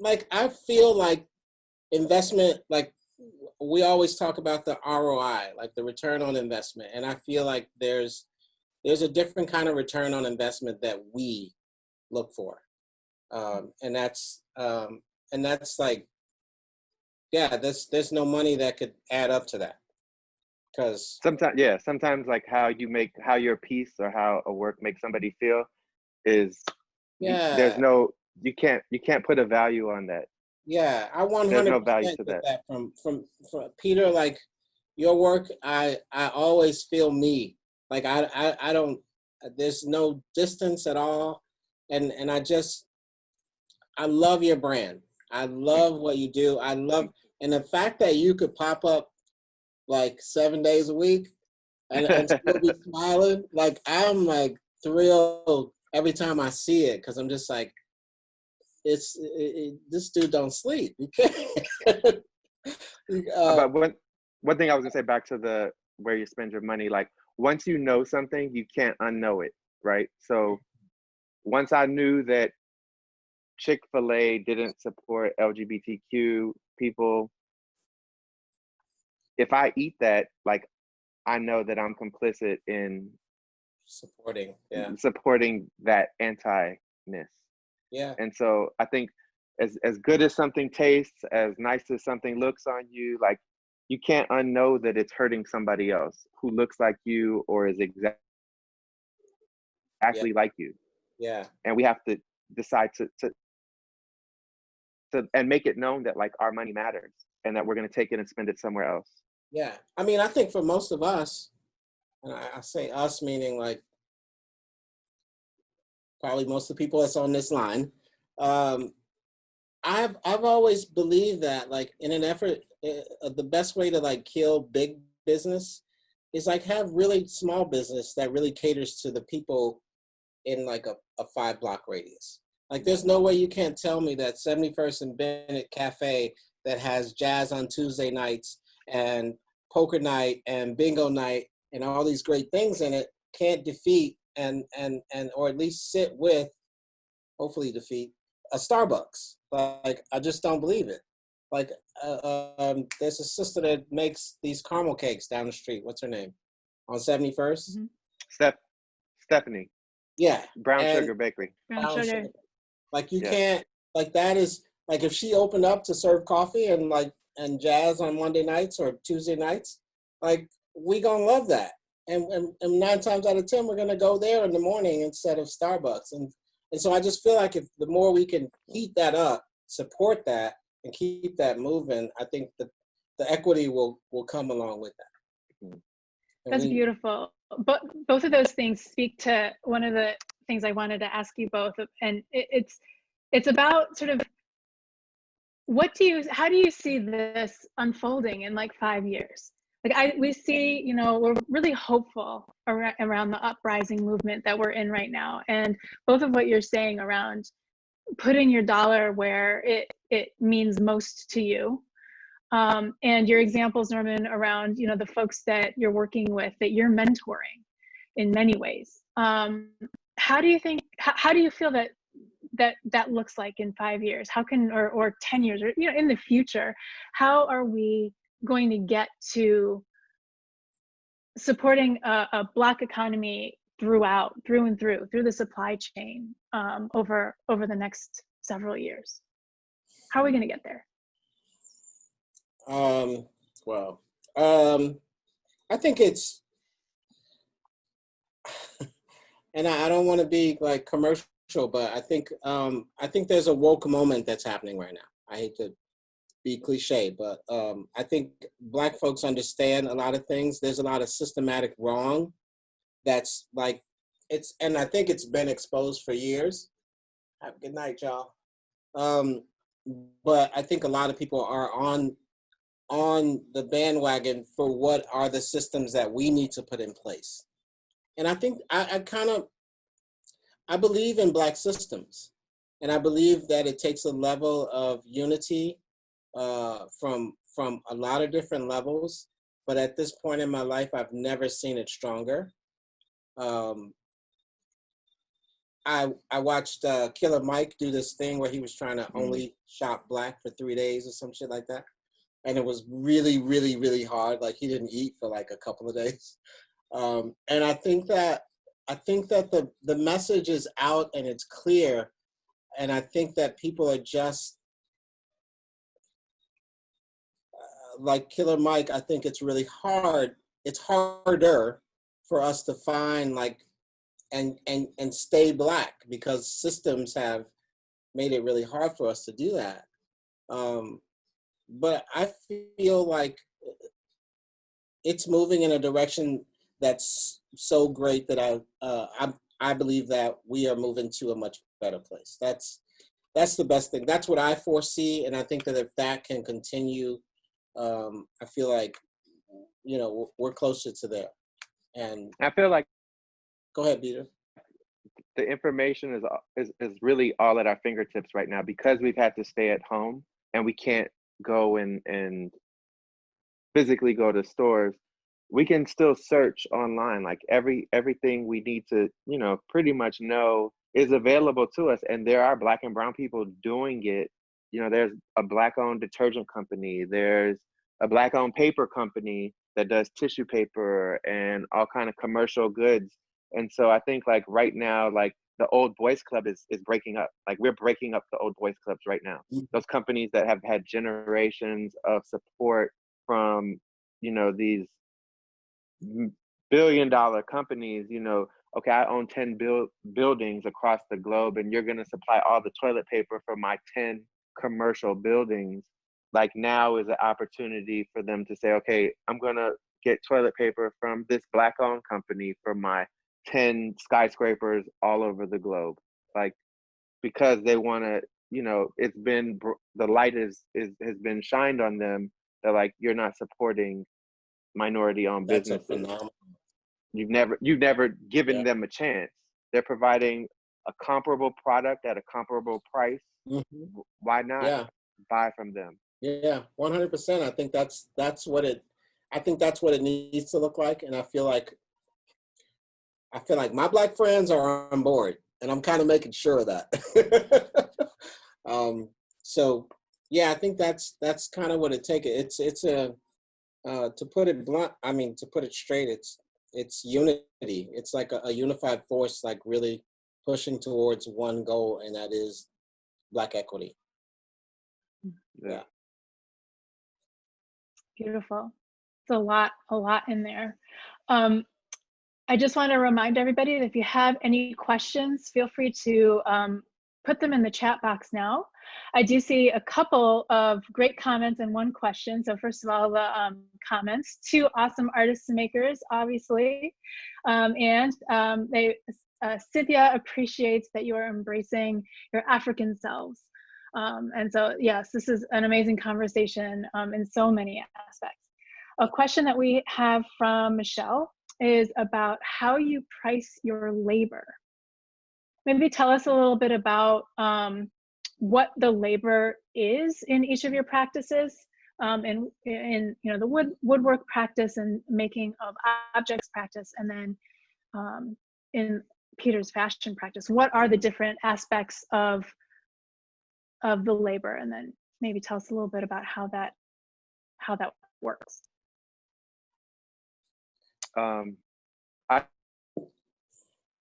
like I feel like investment, like we always talk about the ROI, like the return on investment, and I feel like there's a different kind of return on investment that we look for, and that's like, yeah, there's no money that could add up to that. Because sometimes like how your piece or how a work makes somebody feel is, yeah, you can't put a value on that. Yeah, I 100% There's no value to get that. that from Peter. Like your work, I always feel me. Like I don't. There's no distance at all, and I love your brand. I love what you do. And the fact that you could pop up like 7 days a week and still be smiling. Like I'm like thrilled every time I see it, because I'm just like, this dude don't sleep. You can't. But one thing I was gonna say, back to where you spend your money, like once you know something, you can't unknow it, right? So once I knew that Chick-fil-A didn't support LGBTQ people, if I eat that, like I know that I'm complicit in supporting that anti-ness. Yeah. And so I think as good as something tastes, as nice as something looks on you, like you can't unknow that it's hurting somebody else who looks like you or is exactly like you. Yeah. And we have to decide to and make it known that like our money matters and that we're going to take it and spend it somewhere else. Yeah. I mean, I think for most of us, and I say us meaning like probably most of the people that's on this line, I've always believed that like in an effort, the best way to like kill big business is like have really small business that really caters to the people in like a 5-block radius. Like there's no way you can't tell me that 71st and Bennett Cafe that has jazz on Tuesday nights and poker night and bingo night and all these great things in it can't defeat and or at least sit with, hopefully defeat, a Starbucks. Like I just don't believe it. Like there's a sister that makes these caramel cakes down the street. What's her name? On 71st. Mm-hmm. Stephanie, Yeah. Brown And Sugar Bakery. Brown brown sugar. sugar. Like you Yes. can't, like that is, like if she opened up to serve coffee and like, and jazz on Monday nights or Tuesday nights, like we gonna love that. And 9 times out of 10, we're gonna go there in the morning instead of Starbucks. And so I just feel like if the more we can heat that up, support that, and keep that moving, I think the equity will come along with that. And That's beautiful. But both of those things speak to one of the things I wanted to ask you both, and it's about sort of how do you see this unfolding in like 5 years? Like we see, you know, we're really hopeful around the uprising movement that we're in right now, and both of what you're saying around putting your dollar where it means most to you. And your examples, Norman, around, you know, the folks that you're working with, that you're mentoring in many ways. How do you think, how do you feel that looks like in 5 years? How can, or 10 years, or, you know, in the future, how are we going to get to supporting a Black economy through and through the supply chain over the next several years? How are we going to get there? Well, I think it's, and I don't want to be like commercial, but I think there's a woke moment that's happening right now. I hate to be cliche, but I think Black folks understand a lot of things. There's a lot of systematic wrong that's like, and I think it's been exposed for years. Have a good night, y'all. But I think a lot of people are on the bandwagon for what are the systems that we need to put in place. And I think I believe in Black systems. And I believe that it takes a level of unity from a lot of different levels. But at this point in my life, I've never seen it stronger. I watched Killer Mike do this thing where he was trying to only shop Black for 3 days or some shit like that. And it was really, really, really hard. Like he didn't eat for like a couple of days. And I think that the message is out and it's clear. And I think that people are just like Killer Mike. I think it's really hard. It's harder for us to find like and stay Black because systems have made it really hard for us to do that. But I feel like it's moving in a direction that's so great that I believe that we are moving to a much better place. That's the best thing. That's what I foresee, and I think that if that can continue, I feel like, you know, we're closer to there. And I feel like go ahead, Peter. the information is really all at our fingertips right now because we've had to stay at home and we can't go and physically go to stores. We can still search online. Like everything we need to, you know, pretty much know is available to us. And there are Black and brown people doing it. You know, there's a Black-owned detergent company. There's a Black-owned paper company that does tissue paper and all kind of commercial goods. And so I think like right now, like the old boys club is breaking up. Like we're breaking up the old boys clubs right now. Those companies that have had generations of support from, you know, these billion-dollar companies, you know, okay, I own 10 buildings across the globe and you're going to supply all the toilet paper for my 10 commercial buildings. Like now is an opportunity for them to say, okay, I'm going to get toilet paper from this Black-owned company for my 10 skyscrapers all over the globe. Like, because they want to, you know, it's been, the light has been shined on them. They're like, you're not supporting minority-owned businesses. That's a phenomenon. You've never given them a chance. They're providing a comparable product at a comparable price. Mm-hmm. Why not buy from them? Yeah, 100%. I think that's what it needs to look like. And I feel like my Black friends are on board, and I'm kind of making sure of that. So yeah, I think that's kind of what it takes. It's to put it blunt. I mean, to put it straight, it's unity. It's like a unified force, like really pushing towards one goal, and that is Black equity. Yeah. Beautiful. It's a lot in there. I just want to remind everybody that if you have any questions, feel free to put them in the chat box now. I do see a couple of great comments and one question. So first of all, the comments, 2 awesome artists and makers, obviously. Cynthia appreciates that you are embracing your African selves. And so, yes, this is an amazing conversation in so many aspects. A question that we have from Michelle is about how you price your labor. Maybe tell us a little bit about what the labor is in each of your practices, in the woodwork practice and making of objects practice, and then in Peter's fashion practice. What are the different aspects of the labor, and then maybe tell us a little bit about how that works. I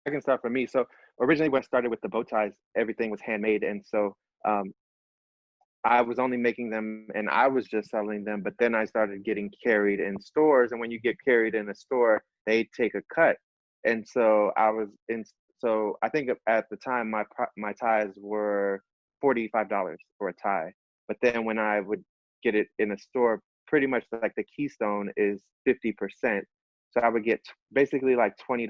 can start for me. So originally when I started with the bow ties, everything was handmade. And so I was only making them and I was just selling them, but then I started getting carried in stores. And when you get carried in a store, they take a cut. And so so I think at the time my ties were $45 for a tie. But then when I would get it in a store, pretty much like the keystone is 50%. So I would get basically like $20.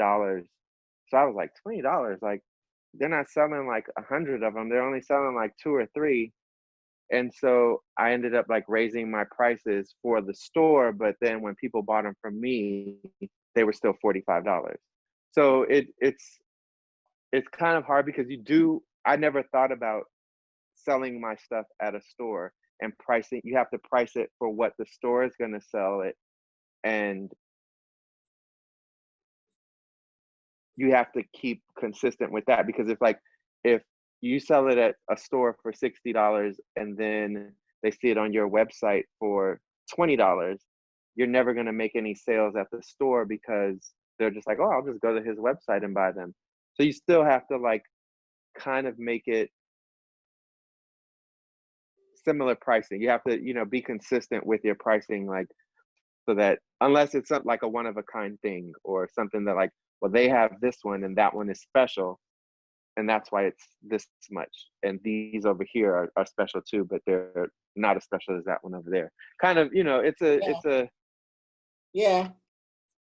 So I was like, $20, like they're not selling like 100 of them. They're only selling like 2 or 3. And so I ended up like raising my prices for the store. But then when people bought them from me, they were still $45. So it's kind of hard because I never thought about selling my stuff at a store and pricing. You have to price it for what the store is going to sell it. And you have to keep consistent with that, because if you sell it at a store for $60 and then they see it on your website for $20, you're never going to make any sales at the store because they're just like, oh, I'll just go to his website and buy them. So you still have to like kind of make it similar pricing. You have to, be consistent with your pricing, like, so that unless it's something like a one of a kind thing or something that like, well, they have this one and that one is special, and that's why it's this much. And these over here are special too, but they're not as special as that one over there. Kind of, Yeah.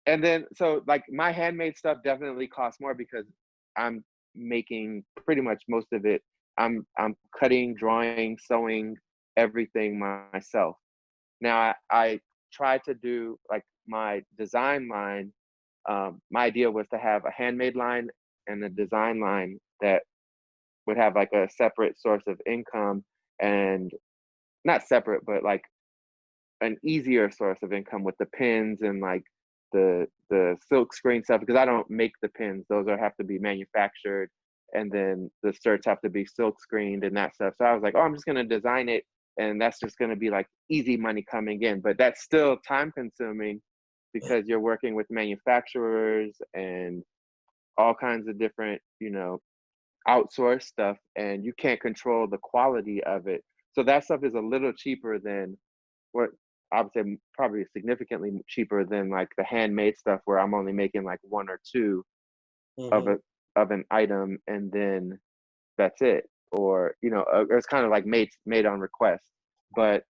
And then, so like my handmade stuff definitely costs more because I'm making pretty much most of it. I'm cutting, drawing, sewing, everything myself. Now I try to do like my design line. My idea was to have a handmade line and a design line that would have like a separate source of income, and not separate, but like an easier source of income with the pins and like the silk screen stuff, because I don't make the pins. Those have to be manufactured, and then the shirts have to be silk screened and that stuff. So I was like, oh, I'm just going to design it, and that's just going to be like easy money coming in. But that's still time consuming because you're working with manufacturers and all kinds of different, outsourced stuff, and you can't control the quality of it. So that stuff is a little cheaper than what I would say, probably significantly cheaper than like the handmade stuff where I'm only making like 1 or 2 of an item, and then that's it. Or, it's kind of like made on request. But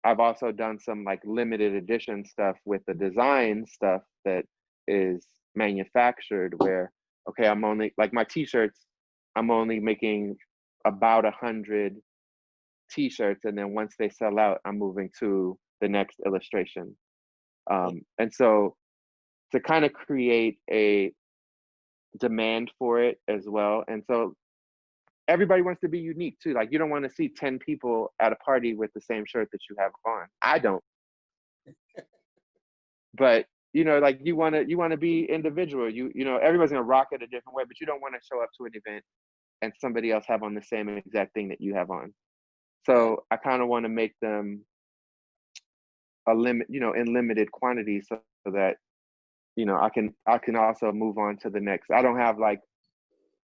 I've also done some like limited edition stuff with the design stuff that is manufactured, where, okay, I'm only like my t-shirts, I'm only making about 100 t-shirts, and then once they sell out, I'm moving to the next illustration. And so to kind of create a demand for it as well. And so everybody wants to be unique too. Like you don't want to see 10 people at a party with the same shirt that you have on. I don't. But like you want to be individual. Everybody's gonna rock it a different way, but you don't want to show up to an event and somebody else have on the same exact thing that you have on. So I kind of want to make them a limit, in limited quantities, so that you know, I can also move on to the next. I don't have like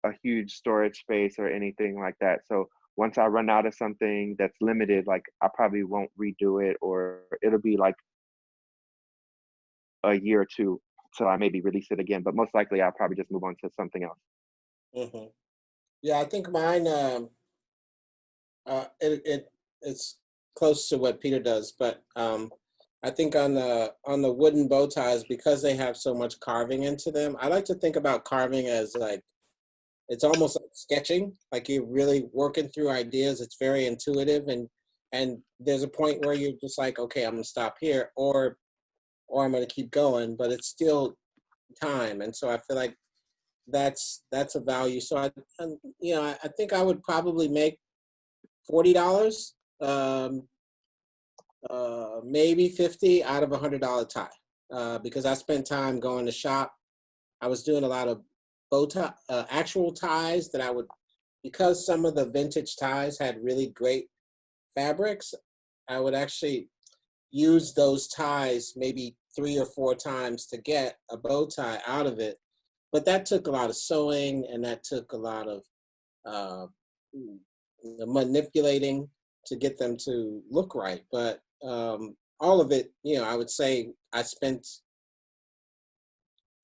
a huge storage space or anything like that. So once I run out of something that's limited, like I probably won't redo it, or it'll be like a year or two till I maybe release it again. But most likely I'll probably just move on to something else. Hmm. Yeah, I think mine. It's close to what Peter does, but I think on the wooden bow ties, because they have so much carving into them, I like to think about carving as like it's almost like sketching, like you're really working through ideas. It's very intuitive, and there's a point where you're just like, okay, I'm gonna stop here, or I'm gonna keep going, but it's still time, and so I feel like that's a value. So I think I would probably make $40, maybe 50 out of $100 tie, because I spent time going to shop. I was doing a lot of bow tie, actual ties that I would, because some of the vintage ties had really great fabrics. I would actually use those ties maybe 3 or 4 times to get a bow tie out of it. But that took a lot of sewing, and that took a lot of uh, manipulating to get them to look right. But all of it, I would say I spent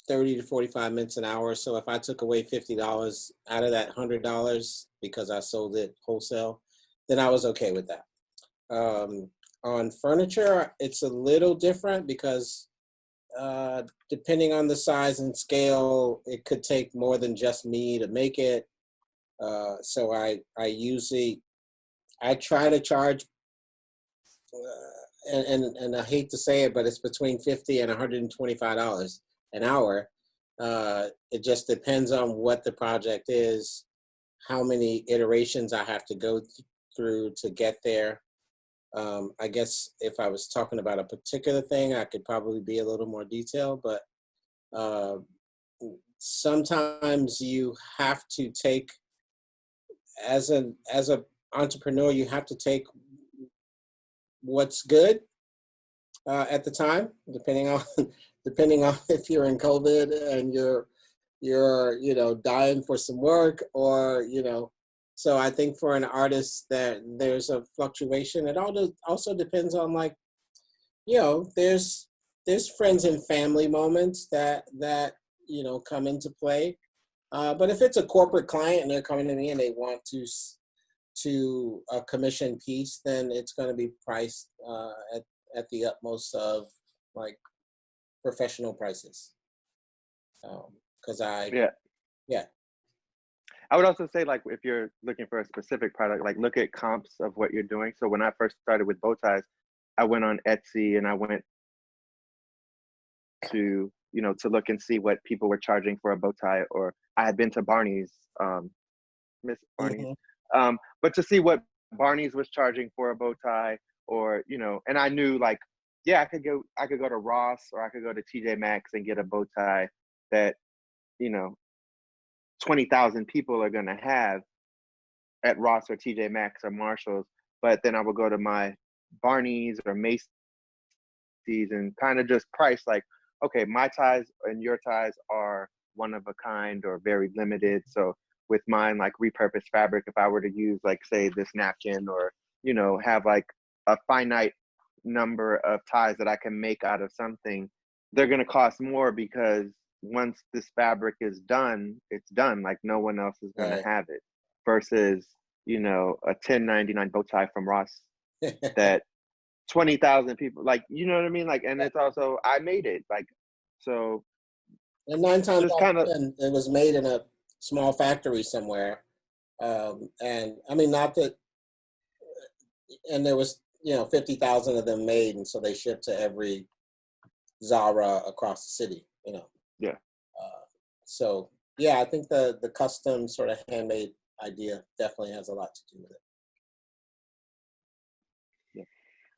30 to 45 minutes an hour. So if I took away $50 out of that $100 because I sold it wholesale, then I was okay with that. On furniture, it's a little different because depending on the size and scale, it could take more than just me to make it. So I try to charge, and I hate to say it, but it's between $50 and $125 an hour. It just depends on what the project is, how many iterations I have to go through to get there. I guess if I was talking about a particular thing, I could probably be a little more detailed, but sometimes you have to take, as a entrepreneur, you have to take what's good at the time, depending on depending on if you're in COVID and you're dying for some work, or so I think for an artist that there's a fluctuation. It also depends on, like, there's friends and family moments that come into play. But if it's a corporate client and they're coming to me and they want to a commission piece, then it's going to be priced at the utmost of, like, professional prices. Because yeah. I would also say, like, if you're looking for a specific product, like, look at comps of what you're doing. So when I first started with bow ties, I went on Etsy and I went to, to look and see what people were charging for a bow tie, or I had been to Barney's, Miss Barney's, Mm-hmm. but to see what Barney's was charging for a bow tie, or, and I knew, like, yeah, I could go to Ross, or I could go to TJ Maxx and get a bow tie that, 20,000 people are going to have at Ross or TJ Maxx or Marshalls. But then I would go to my Barney's or Macy's and kind of just price, like, okay, my ties and your ties are one of a kind or very limited. So with mine, like, repurposed fabric, if I were to use, like, say, this napkin, or, have like a finite number of ties that I can make out of something, they're going to cost more, because once this fabric is done, it's done. Like, no one else is going to have it, versus, a 10.99 bow tie from Ross that 20,000 people, like, you know what I mean? Like, and it's also, I made it, like, so. And 9 times just out kind of of, 10, it was made in a small factory somewhere. And I mean, not that, and there was, 50,000 of them made, and so they shipped to every Zara across the city, yeah. So yeah, I think the custom sort of handmade idea definitely has a lot to do with it.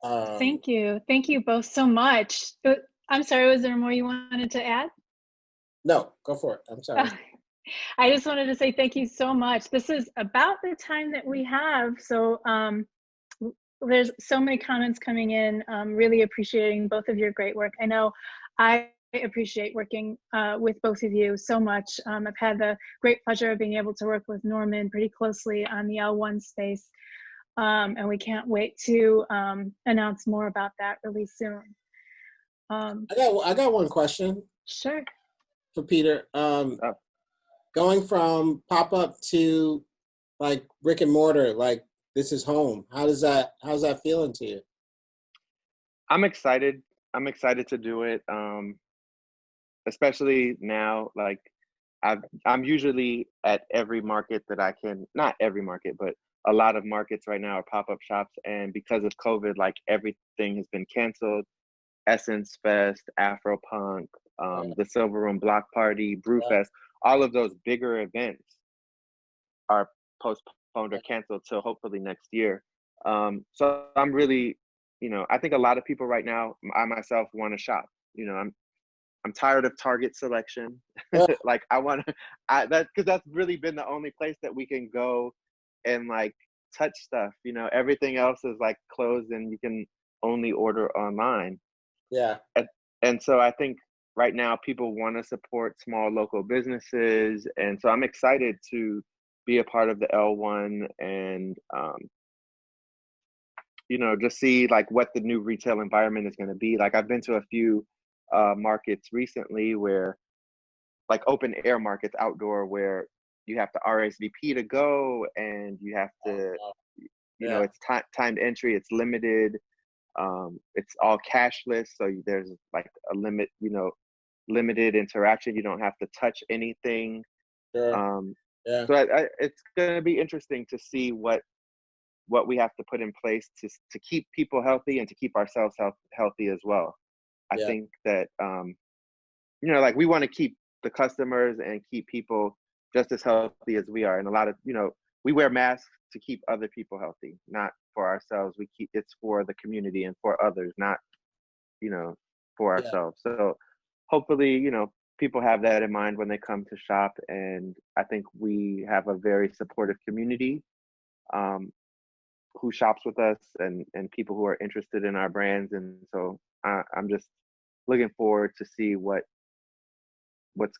Yeah. Thank you. Thank you both so much. I'm sorry, was there more you wanted to add? No, go for it. I'm sorry. I just wanted to say thank you so much. This is about the time that we have. So there's so many comments coming in, really appreciating both of your great work. I know I appreciate working with both of you so much. I've had the great pleasure of being able to work with Norman pretty closely on the L1 space. And we can't wait to announce more about that really soon. I got one question. Sure. For Peter. Going from pop-up to like brick and mortar, like this is home. How's that feeling to you? I'm excited. I'm excited to do it. Especially now, like I'm usually at every market that I can, not every market, but a lot of markets right now are pop-up shops. And because of COVID, like everything has been canceled. Essence Fest, Afropunk, the Silver Room Block Party, Brewfest, all of those bigger events are postponed or canceled till hopefully next year. So I'm really, I think a lot of people right now, I myself want to shop. I'm tired of Target selection. Like because that's really been the only place that we can go and like touch stuff. Everything else is like closed and you can only order online. Yeah. And so I think right now people want to support small local businesses. And so I'm excited to be a part of the L1 and, just see like what the new retail environment is going to be. Like I've been to a few markets recently where like open air markets outdoor where you have to RSVP to go and you have to, it's timed entry, it's limited. It's all cashless, so there's like a limited interaction. You don't have to touch anything. Sure. So it's going to be interesting to see what we have to put in place to keep people healthy and to keep ourselves healthy as well. I think that like we want to keep the customers and keep people just as healthy as we are, and a lot of we wear masks to keep other people healthy, not for ourselves. It's for the community and for others, not for ourselves. So hopefully people have that in mind when they come to shop, and I think we have a very supportive community who shops with us and people who are interested in our brands. And so I'm just looking forward to see what's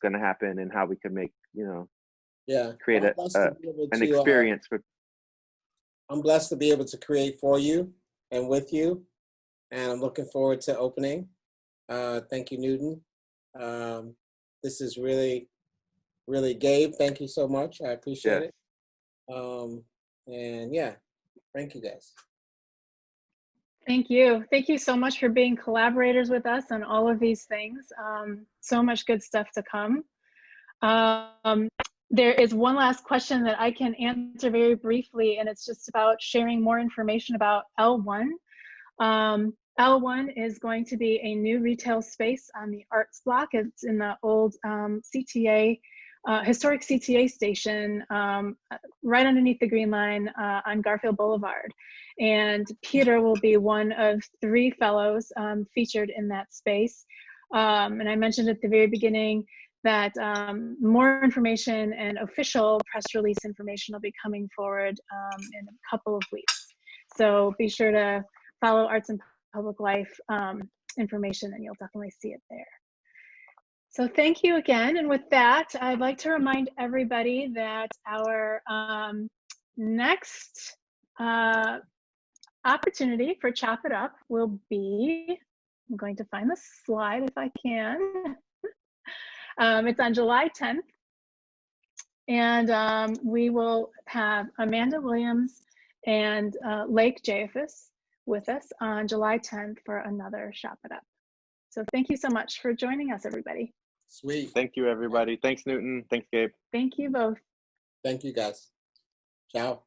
going to happen and how we can make create an experience for. I'm blessed to be able to create for you and with you, and I'm looking forward to opening. Thank you, Newton. This is really, really Gabe. Thank you so much. I appreciate it. And yeah, thank you guys. Thank you. Thank you so much for being collaborators with us on all of these things. So much good stuff to come. There is one last question that I can answer very briefly, and it's just about sharing more information about L1. L1 is going to be a new retail space on the Arts Block. It's in the old CTA, historic CTA station, right underneath the Green Line on Garfield Boulevard. And Peter will be one of 3 fellows featured in that space. And I mentioned at the very beginning that more information and official press release information will be coming forward in a couple of weeks. So be sure to follow Arts and Public Life information and you'll definitely see it there. So thank you again. And with that, I'd like to remind everybody that our next opportunity for Chop It Up will be, I'm going to find the slide if I can. It's on July 10th, and we will have Amanda Williams and Lake Jafus with us on July 10th for another Chop It Up. So thank you so much for joining us, everybody. Sweet. Thank you, everybody. Thanks, Newton. Thanks, Gabe. Thank you both. Thank you, guys. Ciao.